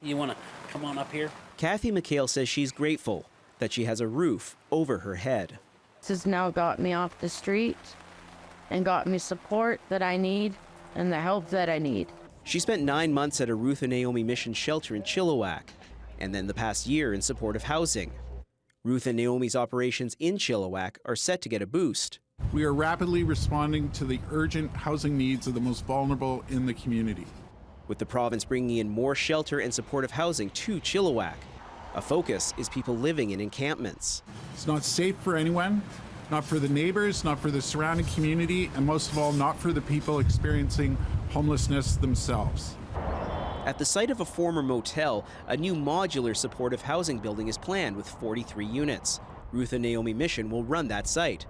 You want to come on up here? Kathy McHale says she's grateful that she has a roof over her head. This has now got me off the street and got me support that I need and the help that I need. She spent 9 months at a Ruth and Naomi Mission shelter in Chilliwack, and then the past year in supportive housing. Ruth and Naomi's operations in Chilliwack are set to get a boost. We are rapidly responding to the urgent housing needs of the most vulnerable in the community. With the province bringing in more shelter and supportive housing to Chilliwack, a focus is people living in encampments. It's not safe for anyone, not for the neighbors, not for the surrounding community, and most of all, not for the people experiencing homelessness themselves. At the site of a former motel, a new modular supportive housing building is planned with 43 units. Ruth and Naomi Mission will run that site.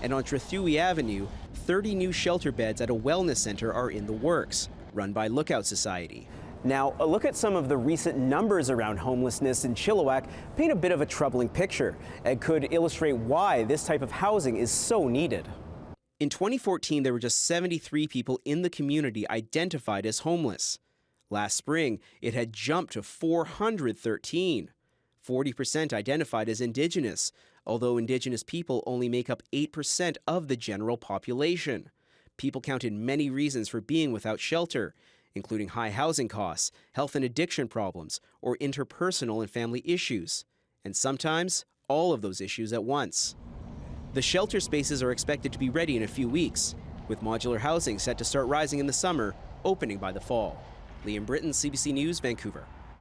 And on Trethui Avenue, 30 new shelter beds at a wellness center are in the works, run by Lookout Society. Now, a look at some of the recent numbers around homelessness in Chilliwack paint a bit of a troubling picture and could illustrate why this type of housing is so needed. In 2014, there were just 73 people in the community identified as homeless. Last spring, it had jumped to 413. 40% identified as Indigenous, although Indigenous people only make up 8% of the general population. People counted many reasons for being without shelter, including high housing costs, health and addiction problems, or interpersonal and family issues. And sometimes, all of those issues at once. The shelter spaces are expected to be ready in a few weeks, with modular housing set to start rising in the summer, opening by the fall. Liam Britton, CBC News, Vancouver.